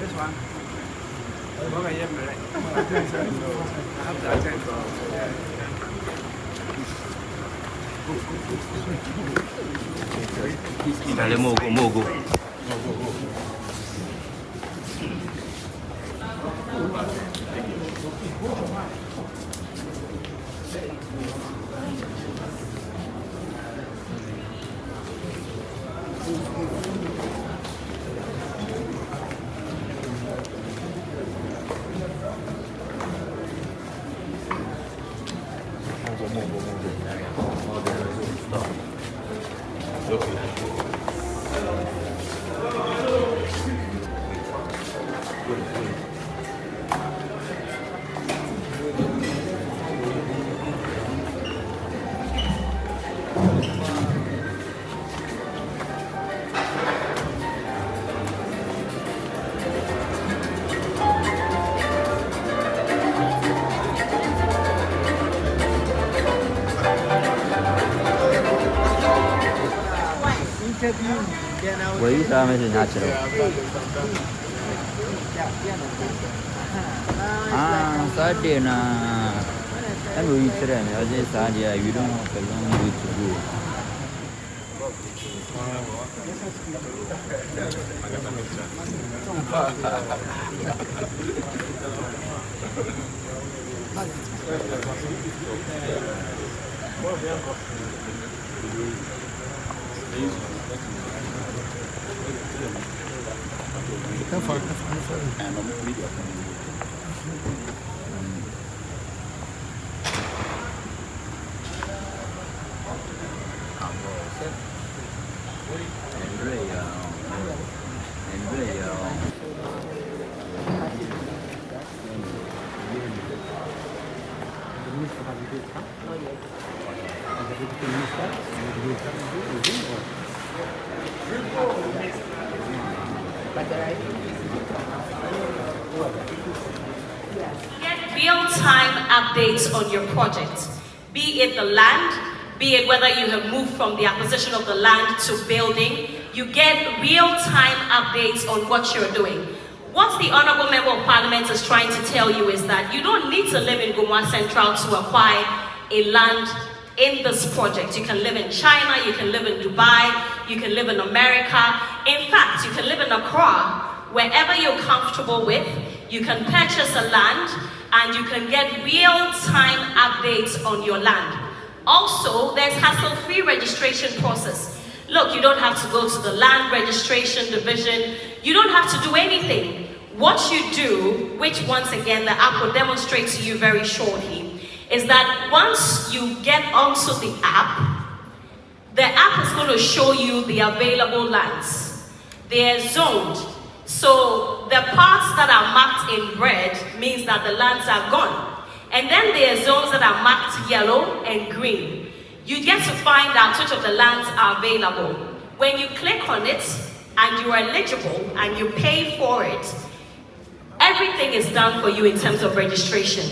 This one. Dale, mogo. Where is Armah natural? Saturday na. Ano yung tira niya? Kasi Saturday, you don't have a long way to go. Get real-time updates on your project, be it the land, be it whether you have moved from the acquisition of the land to building. You get real-time updates on what you're doing. What the Honorable Member of Parliament is trying to tell you is that you don't need to live in Gumwa Central to acquire a land in this project. You can live in China, you can live in Dubai, you can live in America. In fact, you can live in Accra. Wherever you're comfortable with, you can purchase a land and you can get real-time updates on your land. Also, there's hassle-free registration process. Look, you don't have to go to the land registration division. You don't have to do anything. What you do, which once again the app will demonstrate to you very shortly, is that once you get onto the app is going to show you the available lands. They are zoned. So the parts that are marked in red means that the lands are gone. And then there are zones that are marked yellow and green. You get to find out which of the lands are available. When you click on it and you are eligible and you pay for it, everything is done for you in terms of registration.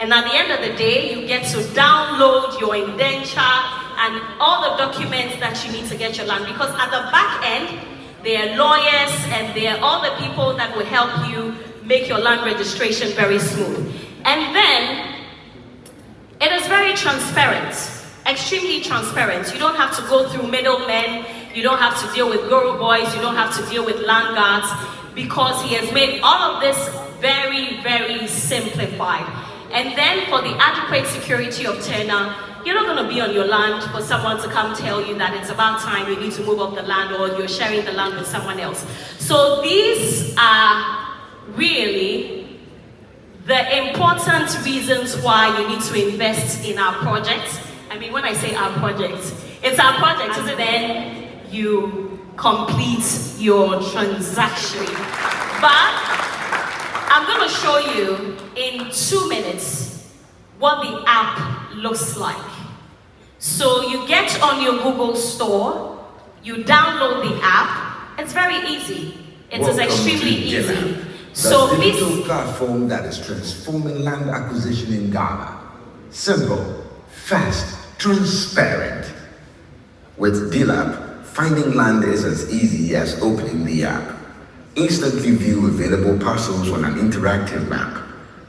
And at the end of the day, you get to download your indenture and all the documents that you need to get your land. Because at the back end, there are lawyers and there are all the people that will help you make your land registration very smooth. And then, it is very transparent, extremely transparent. You don't have to go through middlemen, you don't have to deal with guru boys, you don't have to deal with land guards, because he has made all of this very, very simplified. And then for the adequate security of tenure, you're not going to be on your land for someone to come tell you that it's about time you need to move off the land or you're sharing the land with someone else. So these are really the important reasons why you need to invest in our project. I mean, when I say our project, it's our project, and then you complete your transaction. But I'm going to show you in 2 minutes what the app looks like. So you get on your Google Store, you download the app. It's very easy. It is extremely easy. So the digital platform that is transforming land acquisition in Ghana. Simple, fast, transparent. With DLAP, finding land is as easy as opening the app. Instantly view available parcels on an interactive map.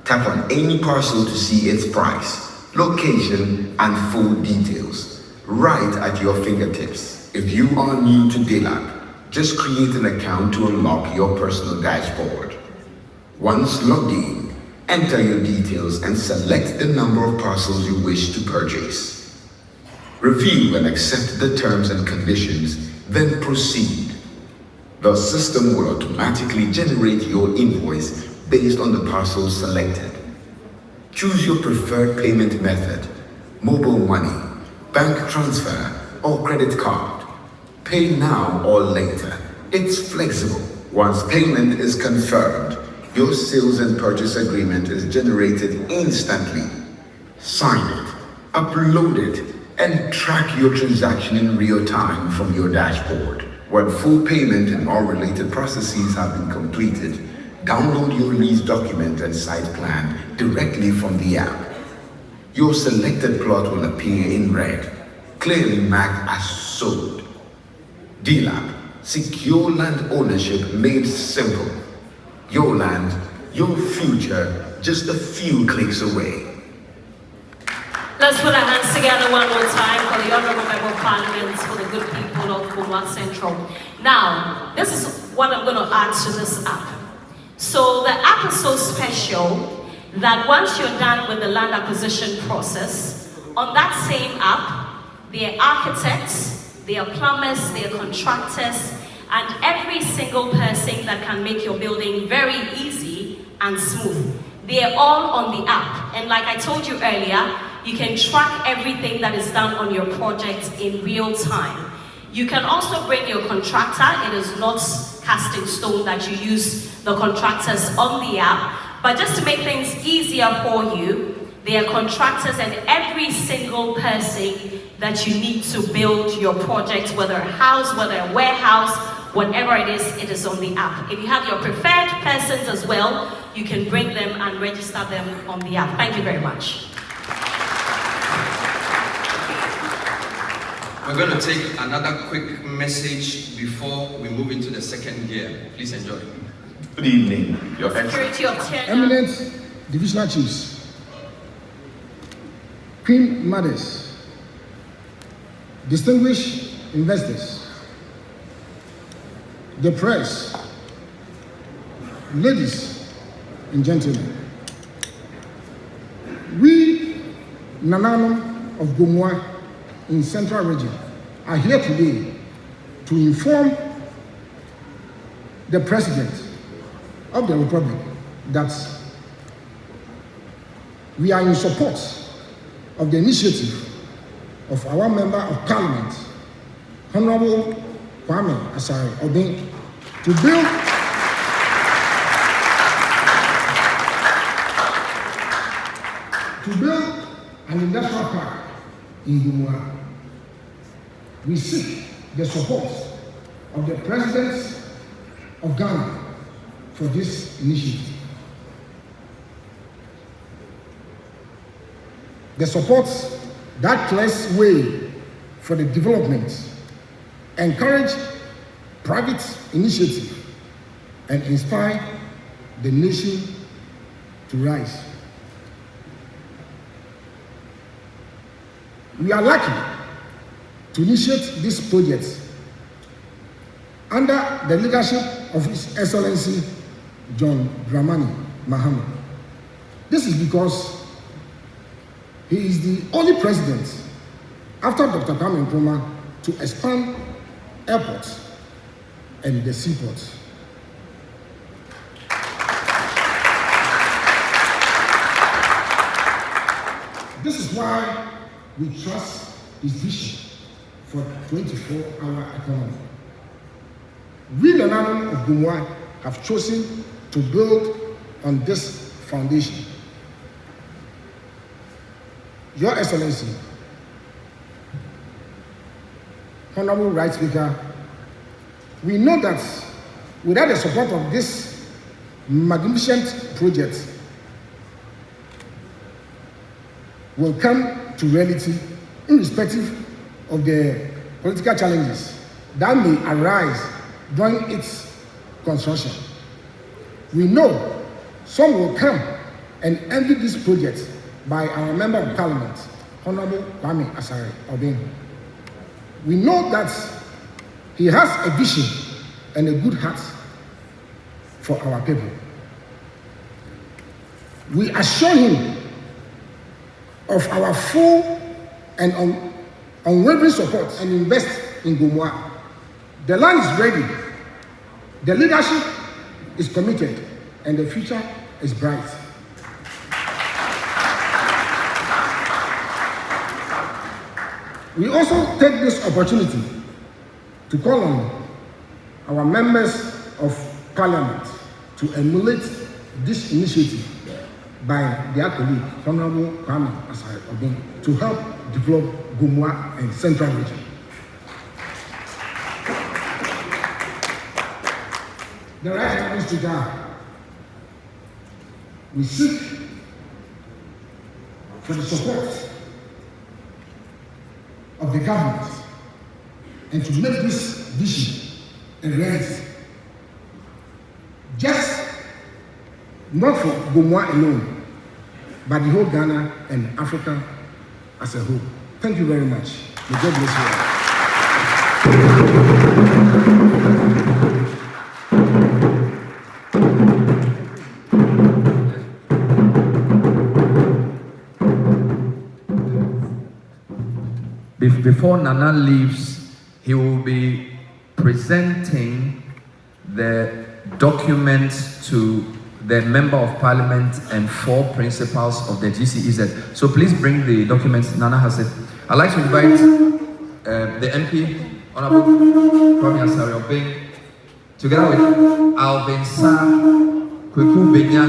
Tap on any parcel to see its price, location, and full details, right at your fingertips. If you are new to DLAP, just create an account to unlock your personal dashboard. Once logged in, enter your details and select the number of parcels you wish to purchase. Review and accept the terms and conditions, then proceed. The system will automatically generate your invoice based on the parcels selected. Choose your preferred payment method, mobile money, bank transfer, or credit card. Pay now or later. It's flexible. Once payment is confirmed, your sales and purchase agreement is generated instantly. Sign it, upload it, and track your transaction in real time from your dashboard. When full payment and all related processes have been completed, download your lease document and site plan directly from the app. Your selected plot will appear in red, clearly marked as sold. DLAP, secure land ownership made simple. Your land, your future, just a few clicks away. Let's put our hands together one more time for the Honorable Member of Parliament, for the good people of Kumwa Central. Now, this is what I'm going to add to this app. So the app is so special that once you're done with the land acquisition process, on that same app, there are architects, there are plumbers, there are contractors, and every single person that can make your building very easy and smooth. They are all on the app. And like I told you earlier, you can track everything that is done on your project in real time. You can also bring your contractor. It is not cast in stone that you use the contractors on the app, but just to make things easier for you, there are contractors and every single person that you need to build your project, whether a house, whether a warehouse, whatever it is on the app. If you have your preferred persons as well, you can bring them and register them on the app. Thank you very much. We're going to take another quick message before we move into the second gear. Please enjoy. Good evening, Your Security of tenure. Eminent Divisional Chiefs, Queen Mothers, distinguished investors, the press, ladies and gentlemen, we, Nanano of Gomwa in Central Region, are here today to inform the President of the Republic that we are in support of the initiative of our Member of Parliament, Honorable Kwame Asare Obeng, to build an industrial park in Gomwa. We seek the support of the President of Ghana for this initiative. The support that clears way for the development, encourage private initiative, and inspire the nation to rise. We are lucky to initiate this project under the leadership of His Excellency John Dramani Mahama. This is because he is the only president after Dr. Kwame Nkrumah to expand airports and the seaports. This is why we trust his vision for 24-hour economy. We, the Nanano of Gomwa, have chosen to build on this foundation. Your Excellency, Honorable Right Speaker, we know that without the support of this magnificent project, will come to reality irrespective of the political challenges that may arise during its construction. We know some will come and envy this project by our Member of Parliament, Honorable Kwame Asare Obeng. We know that he has a vision and a good heart for our people. We assure him of our full and unwavering support and invest in Gomua. The land is ready, the leadership is committed, and the future is bright. We also take this opportunity to call on our members of Parliament to emulate this initiative by their colleague, Honorable Kwame Asare Obeng, to help develop Gomua and Central Region. The Right Honourable Speaker, we seek for the support of the government and to make this vision a reality. Just not for Gomua alone, but the whole Ghana and Africa as a whole. Thank you very much. May God bless you all. Before Nana leaves, he will be presenting the document to the Member of Parliament and 4 principals of the GCEZ. So please bring the documents. Nana has it. I'd like to invite the MP, Honorable Kwame Asare Obeng, together with Alvin Sa, Kweku Benya,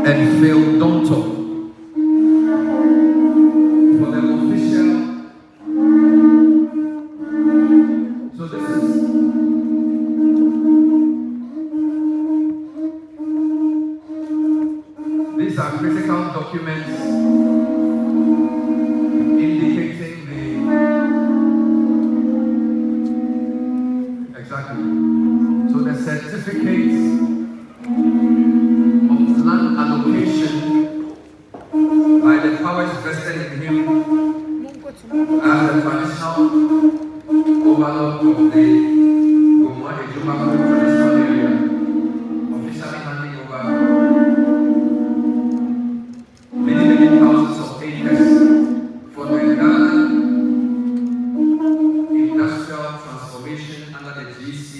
and Phil Donto. These are critical documents indicating exactly. So the certificates of land allocation by the powers vested in him as the traditional overlord of the Gomua Ejuma traditional area, officially handing over many thousands of acres for the Ghana industrial transformation under the GC.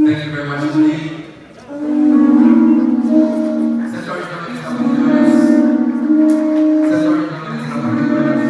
Thank you very much indeed. Central Regional Establishments. Central Regional Establishments.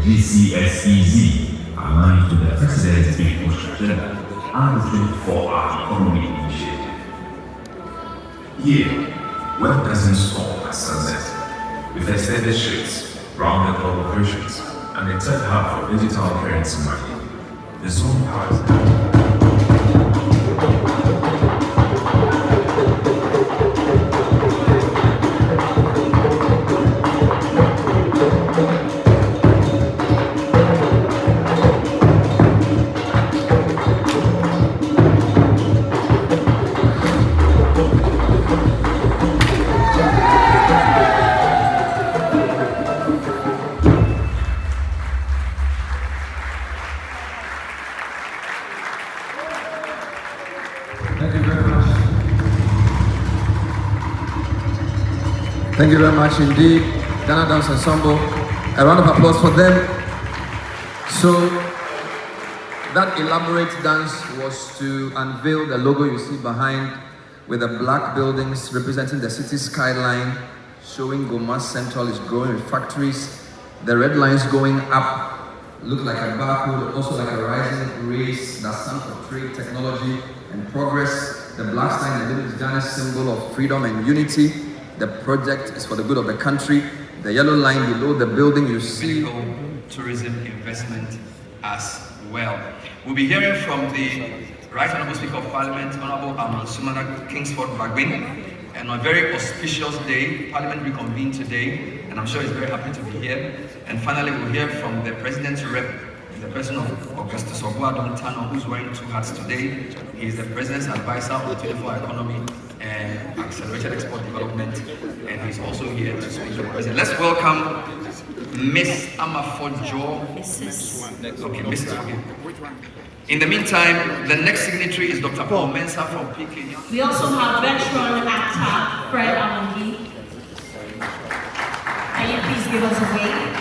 GCSEZ aligned to the President's Big Push agenda and is built for our economy initiative. Here, work doesn't stop at sunset. With extended shifts, rounded operations, and a tech hub for digital currency money, The song has Thank you very much indeed, Ghana Dance Ensemble. A round of applause for them. So, that elaborate dance was to unveil the logo you see behind, with the black buildings representing the city skyline, showing Goma Central is growing with factories. The red lines going up look like a barcode, also like a rising race that stands for trade, technology, and progress. The black sign in the middle is Ghana's symbol of freedom and unity. The project is for the good of the country. The yellow line below the building you see tourism investment as well. We'll be hearing from the Right Honourable Speaker of Parliament, Honourable Armah Kingsford Bagbin, and on a very auspicious day, Parliament reconvened today, and I'm sure he's very happy to be here. And finally, we'll hear from the President's rep, in the person of Augustus Ogbuadon Tano, who's wearing two hats today. He is the President's advisor on the 24-hour economy and accelerated export development, and he's also here to speak to the President. Let's welcome Miss Armah Mrs. Okay, Mrs. Okay. In the meantime, the next signatory is Dr. Paul Mensah from PK. We also have veteran actor Fred Amungi. Can you please give us a wave?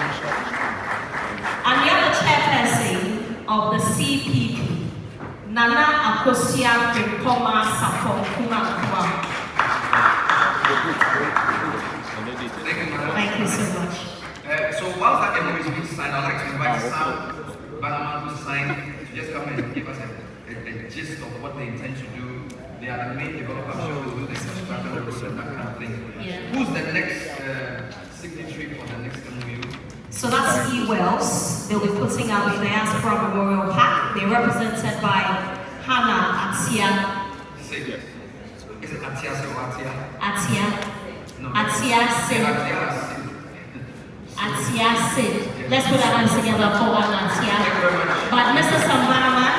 And the other chairperson of the CPP, Nana Akosia Frimpoma Sapon Kuma. Thank you so much. So while that MOU is being signed, I'd like to invite Sam Bannerman to sign, to just come and give us a gist of what they intend to do. They are the main developer, I'm sure we'll do the construction and that kind of thing. Yeah. Who's the next signatory for the next MOU? So that's E-Wells. They'll be putting out the Diaspora Memorial Park. They're represented by Hannah Atia. Is it Atia or Atia? Atia. No. Atia Sid. Atia Sid. Let's put our hands together for one Atia. But Mr. Sambaraman,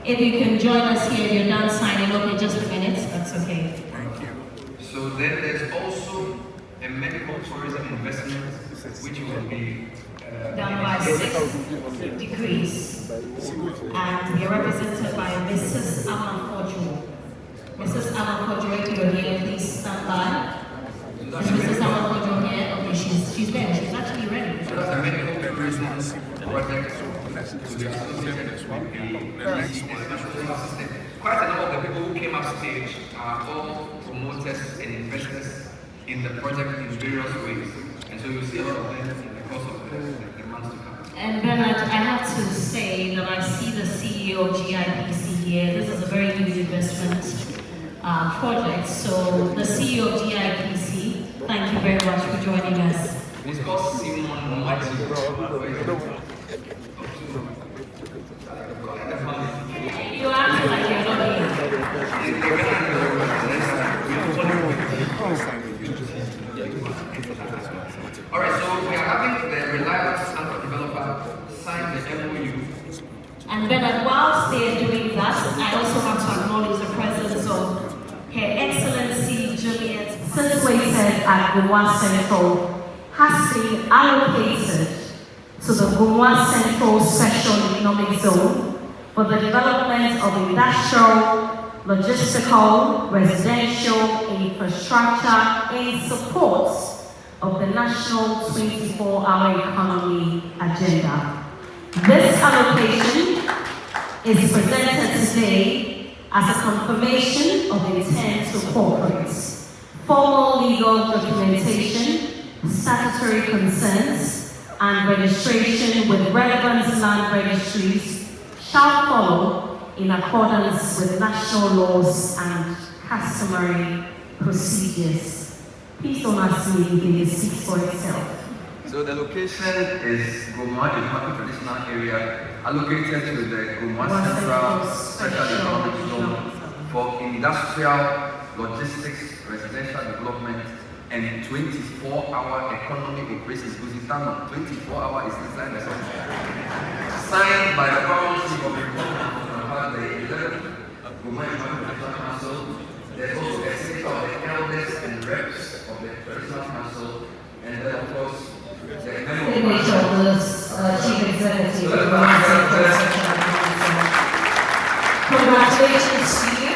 if you can join us here, you're done signing up in just a minute. That's okay. Thank you. So then there's also a medical tourism investment, which will be Done by 6 degrees. And we are represented by Mrs. Armah Kojo. Mrs. Armah Kojo, if you're here, please stand by. Is Mrs. Armah Kojo here? Okay, she's there. She's actually ready. So that's a medical tourism project to be associated with the international system. Quite a number of the people who came up stage are all promoters and investors in the project in various ways. And so you'll see a lot of them in the course of the months to come. And Bernard, I have to say that I see the CEO of GIPC here. This is a very huge investment project. So the CEO of GIPC, thank you very much for joining us. It's called Simon Martin. You act like you're not here. Alright, so we are having the reliable sample developer sign the MOU. And Bernard, whilst they are doing that, I also have to acknowledge the presence of Her Excellency Juliet, situated at Gumwa Central, has been allocated to the Gumwa Central Special Economic Zone for the development of industrial, logistical, residential infrastructure in support of the National 24-Hour Economy Agenda. This allocation is presented today as a confirmation of intent to cooperate. Formal legal documentation, statutory consents, and registration with relevant land registries shall follow in accordance with national laws and customary procedures. Please don't ask me, it speaks for itself. So the location is Goma, the traditional area allocated to the Gumwa Central Special Economic Zone for industrial, logistics, residential development, and 24-hour economic operations. Because it's done 24-hour is inside the zone. Signed by the Government Chief of the 11th Gumwa Economic Council. There's also a set of the elders and reps of the traditional council, and then of course the Chief Executive. Congratulations to you,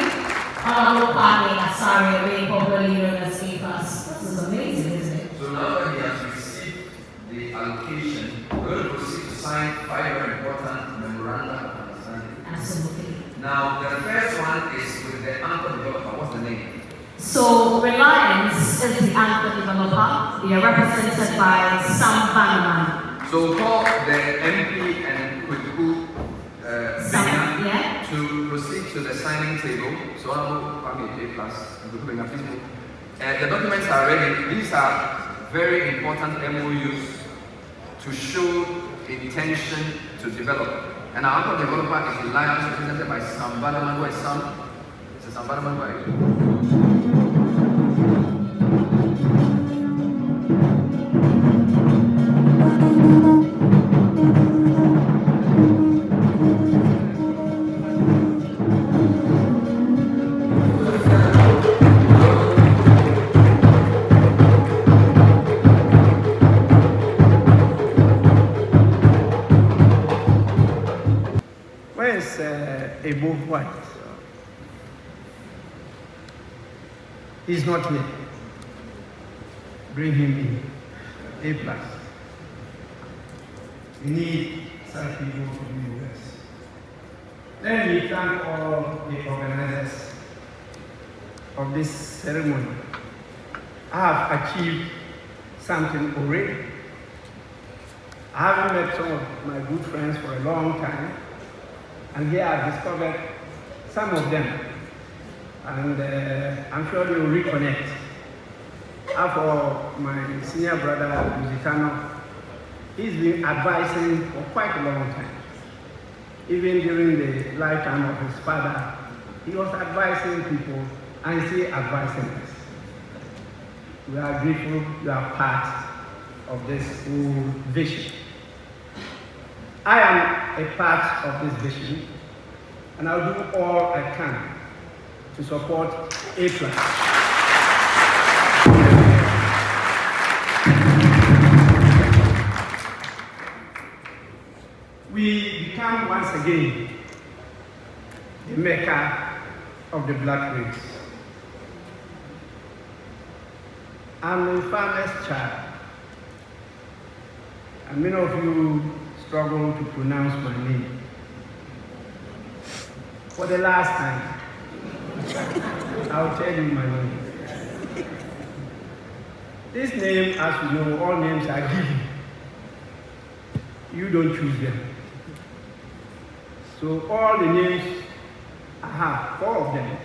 Honorable Kwame Asari, a very popular leader in the state class. This is amazing, isn't it? So now that he has received the allocation, we're going to proceed to sign 5 very important memoranda of understanding. Absolutely. Now, the first one is with the anchor developer. What's the name? So, Reliance is the anchor developer. They are represented by Sam Bannerman. So, we'll call the MP and Kweku to proceed to the signing table. So, Honorable Kwame A+, and Kweku Benya, please move. The documents are ready. These are very important MOUs to show intention to develop. And our anchor developer is Reliance, represented by Sam Bannerman. Who is Sam? It's Sam Bannerman, right? Ebo White. He's not here. Bring him in. A+. We need such people to be with us. Let me thank all the organizers of this ceremony. I have achieved something already. I haven't met some of my good friends for a long time. And here I've discovered some of them, and I'm sure they will reconnect. For my senior brother, Lusitano, he's been advising for quite a long time. Even during the lifetime of his father, he was advising people, and he's still advising us. We are grateful you are part of this whole vision. I am a part of this vision, and I'll do all I can to support A+. We become once again the Mecca of the black race. I'm a farmer's child, and many of you struggle to pronounce my name. For the last time, I'll tell you my name. This name, as you know, all names are given. You don't choose them. So all the names I have, 4 of them,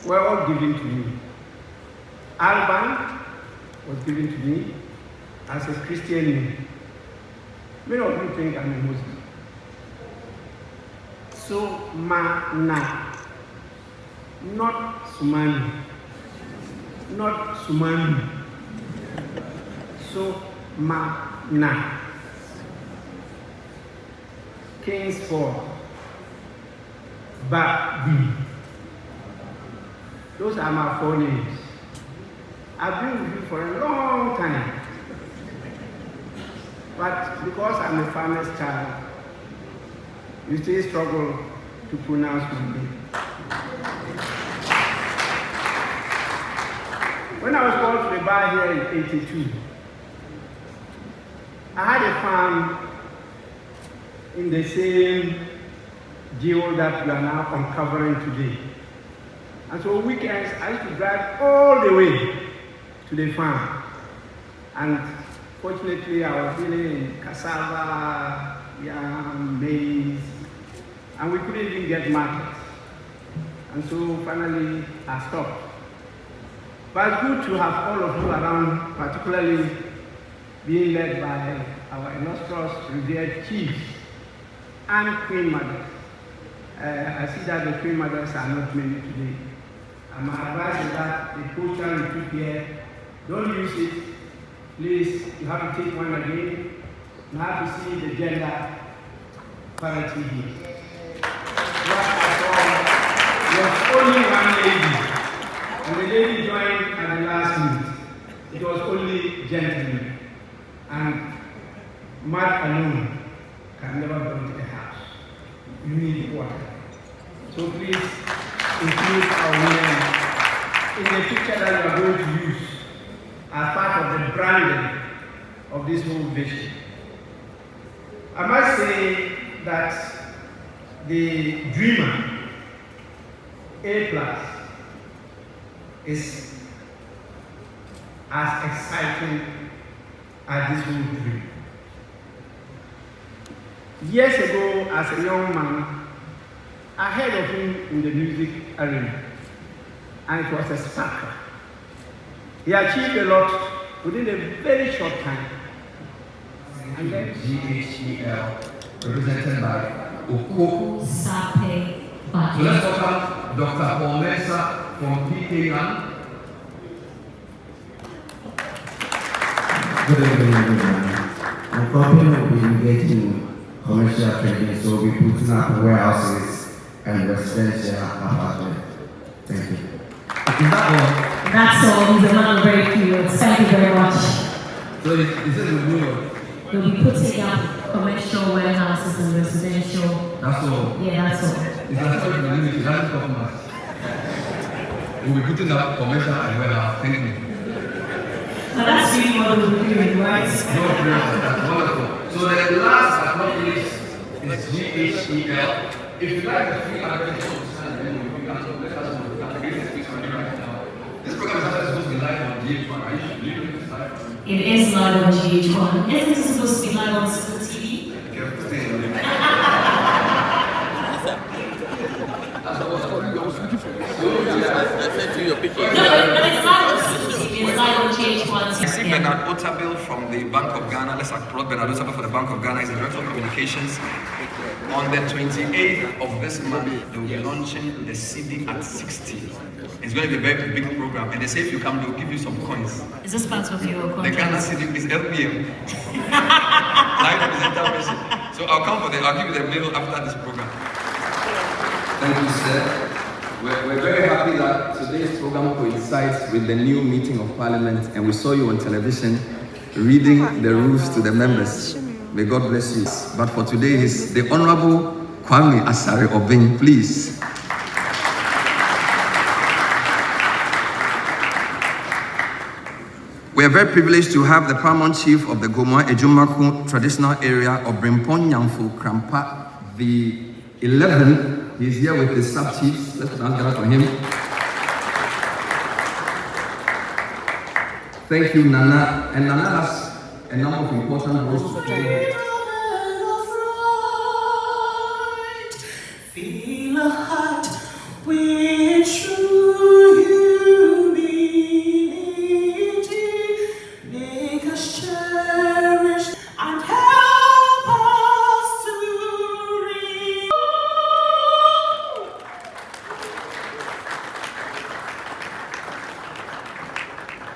were all given to me. Abban was given to me as a Christian name. Many of you think I'm a Muslim. So, Ma-na, not Sumani, not Sumani. So, Ma-na. Kingsford, Bagbin. Those are my 4 names. I've been with you for a long time. But because I'm a farmer's child, you still struggle to pronounce my name. When I was called to the bar here in '82, I had a farm in the same deal that we are now uncovering today. And so weekends, I used to drive all the way to the farm. And fortunately, I was dealing in cassava, yam, maize, and we couldn't even get markets. And so finally, I stopped. But it's good to have all of you around, particularly being led by our illustrious revered chiefs. and Queen Mothers. I see that the Queen Mothers are not many today. And my advice is that the poster you put here, don't use it. Please, you have to take one again. You have to see the gender parity here. What I saw was only one lady. And the lady joined at the last minute. It was only gentlemen. And mud alone can never build a house. You need water. So please include our women in the picture that you are going to use as part of the branding of this whole vision. I must say that the dreamer, A+, is as exciting as this whole dream. Years ago, as a young man, I heard of him in the music arena, and it was a sparkler. He achieved a lot within a very short time. And then GHEL, represented by Oko. Sape. So let's welcome Dr. Paul Mensah from PK. Good evening, everyone. Our company will be engaging in commercial trading, so we'll be putting up warehouses and residential apartments. Thank you. Is that all? That's all. He's a man of very few words. Thank you very much. So is it the New York? We'll be putting up commercial warehouses and residential. That's all. Yeah, that's all. It's a story in the limit. That's the much. We'll be putting up commercial and warehouse. Thank you. Now that's really what we're doing, right? No, that's wonderful. So the last but not least is GHEL. If you like the free advertising, you can let us know. This program is actually supposed to be live on GH1. Are you doing this live? It is live on GH1. Isn't it supposed to be live on School TV? No, but it's live on School TV. It's live on GH1. I see Bernard Otabil from the Bank of Ghana. Let's applaud Bernard Otabil for the Bank of Ghana. He's the Director of Communications. On the 28th of this month, they will be launching the CD at 60. It's going to be a very big program. And they say if you come, they'll give you some coins. Is this part of your The contract? Ghana CD is LPM. Live presenter message. So I'll come for them. I'll give you the mail after this program. Thank you, sir. We're very happy that today's program coincides with the new meeting of Parliament, and we saw you on television reading the rules to the members. May God bless you. But for today is the Honorable Kwame Asare Obeng, please. We are very privileged to have the Paramount Chief of the Gomoa Ejumaku traditional area of Brimpon Nyamfu Krampa, the 11th. He's here with the sub-chiefs. Let's thank God for him. Thank you, Nana. And Nana has a number of important roles to play. Feel a heart with true humility, make us cherish and help us to reach.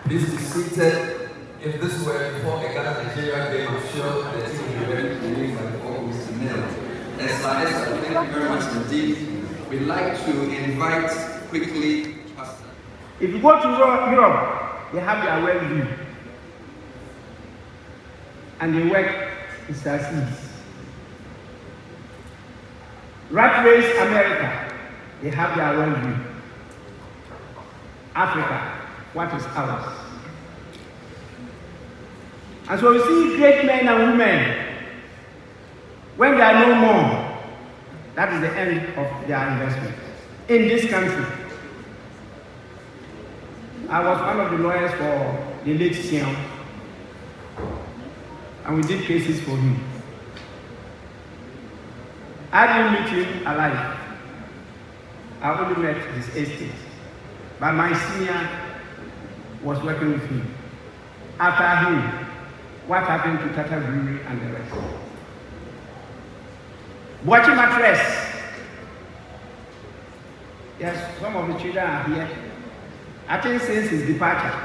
Please be seated. If this were before a Ghana-Nigeria game, I'm sure the team would be ready to win by 4 goals to nil. Esther, thank you very much indeed. We'd like to invite quickly Pastor. If you go to Europe, they have their well view. And they work is as easy. Rat Race America, they have their well view. Africa, what is ours? And so we see great men and women, when they are no more, that is the end of their investment in this country. I was one of the lawyers for the late Siam, and we did cases for him. I didn't meet him alive. I only met his estate. But my senior was working with him. After him, what happened to Tata Brewery and the rest? Watching mattress. Yes, some of the children are here. I think since his departure,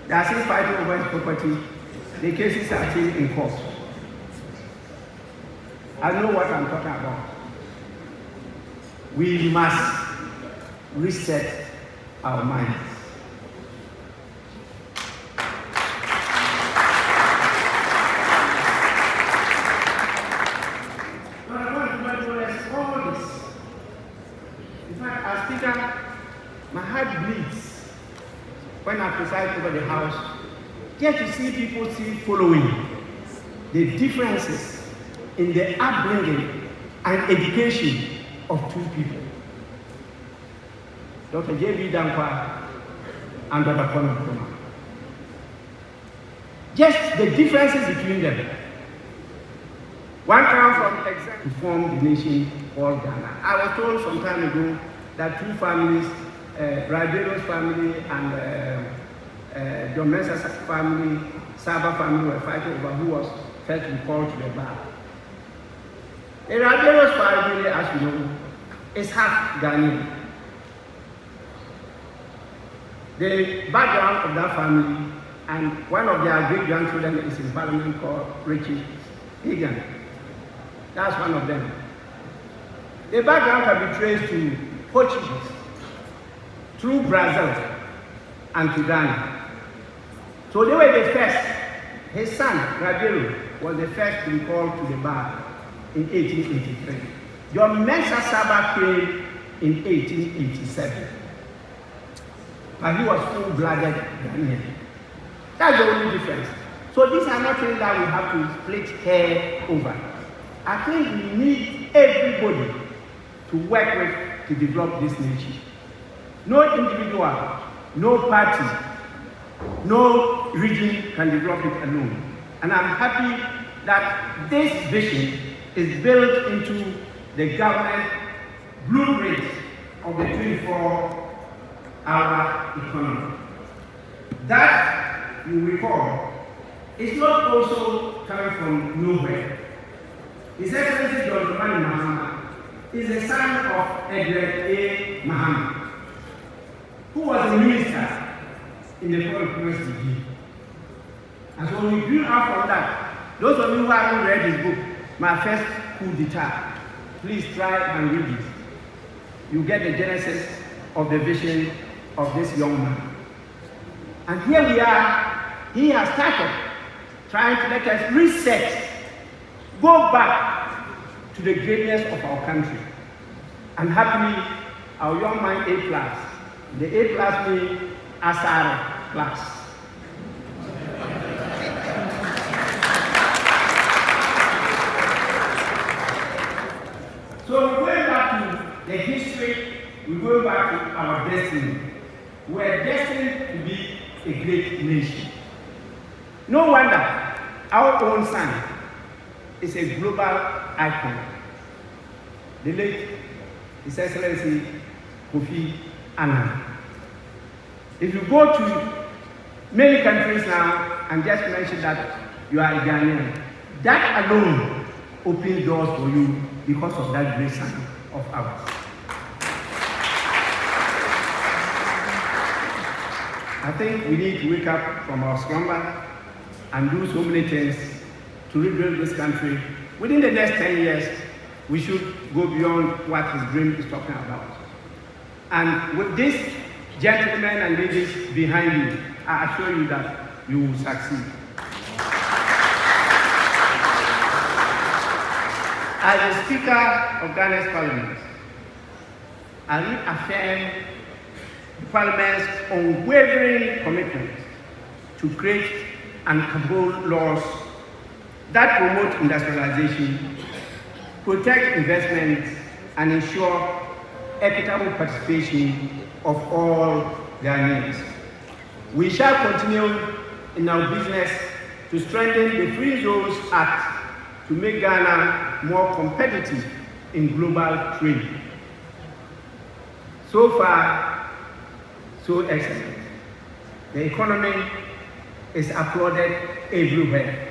they are still fighting over his property. The cases are still in court. I know what I'm talking about. We must reset our minds. But I want to address all this. In fact, as Speaker, my heart bleeds when I preside over the House, just to see people still following the differences in the upbringing and education of two people. Dr. J.B. Dankwa and Dr. Kofi. Just the differences between them. One comes from exile to form the nation called Ghana. I was told some time ago that two families, Rabelo's family and John Mensah's family, Saba family, were fighting over who was first to be called to the bar. The Rabelo's family, as you know, is half Ghanaian. The background of that family, and one of their great-grandchildren is in Parliament called Richie Hagan. That's one of them. The background can be traced to Portuguese, through Brazil, and to Ghana. So they were the first. His son, Rabelo, was the first to be called to the bar in 1883. John Mensah Saba came in 1887. But he was full-blooded Ghanaian. That's the only difference. So these are not things that we have to split hair over. I think we need everybody to work with to develop this nation. No individual, no party, no region can develop it alone. And I'm happy that this vision is built into the government blueprint of the 24-hour economy. That, you recall, is not also coming from nowhere. His Excellency John Dramani Mahama is the son of Edward A. Mahama, who was a minister in the Court of Commerce regime. And so we grew up from that. Those of you who haven't read his book, My First Coup d'etat, please try and read it. You get the genesis of the vision of this young man. And here we are, he has started trying to let us reset, go back to the greatness of our country. And happily, our young man A+, the A+ means Asara class. So we're going back to the history, we're going back to our destiny. We're destined to be a great nation. No wonder our own son is a global icon. The late His Excellency Kofi Annan. If you go to many countries now and just mention that you are a Ghanaian, that alone opens doors for you because of that great son of ours. I think we need to wake up from our slumber and do so many things to rebuild this country. Within the next 10 years, we should go beyond what his dream is talking about. And with these gentlemen and ladies behind you, I assure you that you will succeed. As the Speaker of Ghana's Parliament, I reaffirm the Parliament's unwavering commitment to create and uphold laws that promote industrialization, protect investments, and ensure equitable participation of all Ghanaians. We shall continue in our business to strengthen the Free Zones Act to make Ghana more competitive in global trade. So far, so excellent. The economy is applauded everywhere.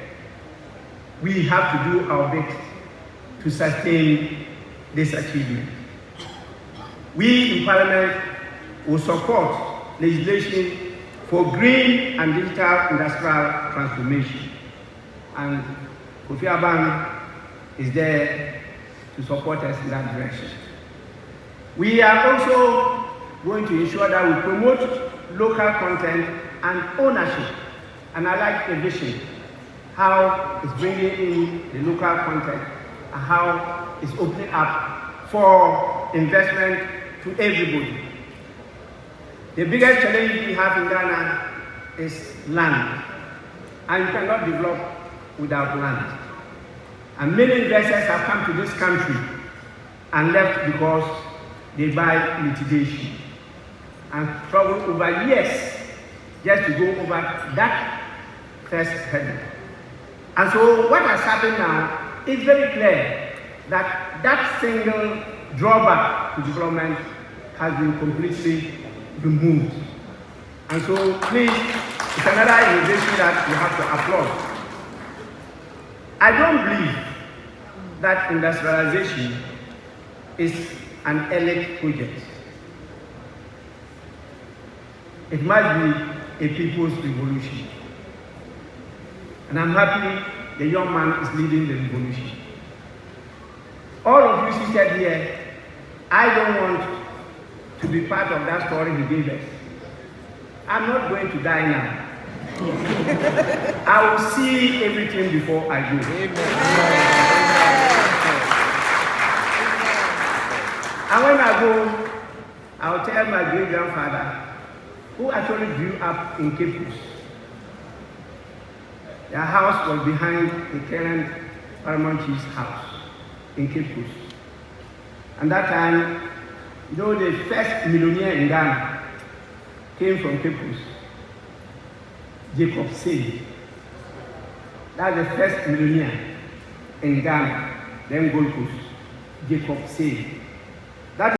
We have to do our bit to sustain this achievement. We in Parliament will support legislation for green and digital industrial transformation. And Kofi Abban is there to support us in that direction. We are also going to ensure that we promote local content and ownership. And I like the vision, how it's bringing in the local content and how it's opening up for investment to everybody. The biggest challenge we have in Ghana is land. And you cannot develop without land. And many investors have come to this country and left because they buy litigation and struggle over years just to go over that first hurdle. And so what has happened now is very clear that that single drawback to development has been completely removed. And so please, it's another innovation that we have to applaud. I don't believe that industrialization is an elite project. It must be a people's revolution. And I'm happy the young man is leading the revolution. All of you seated here, I don't want to be part of that story he gave us. I'm not going to die now. I will see everything before I go. And when I go, I'll tell my great-grandfather, who actually grew up in Cape Coast. Their house was behind the current Paramount Chief's house in Cape Coast. And that time, you know, the first millionaire in Ghana came from Cape Coast. Jacob Say. That's the first millionaire in Ghana, then Gold Coast. Jacob Say.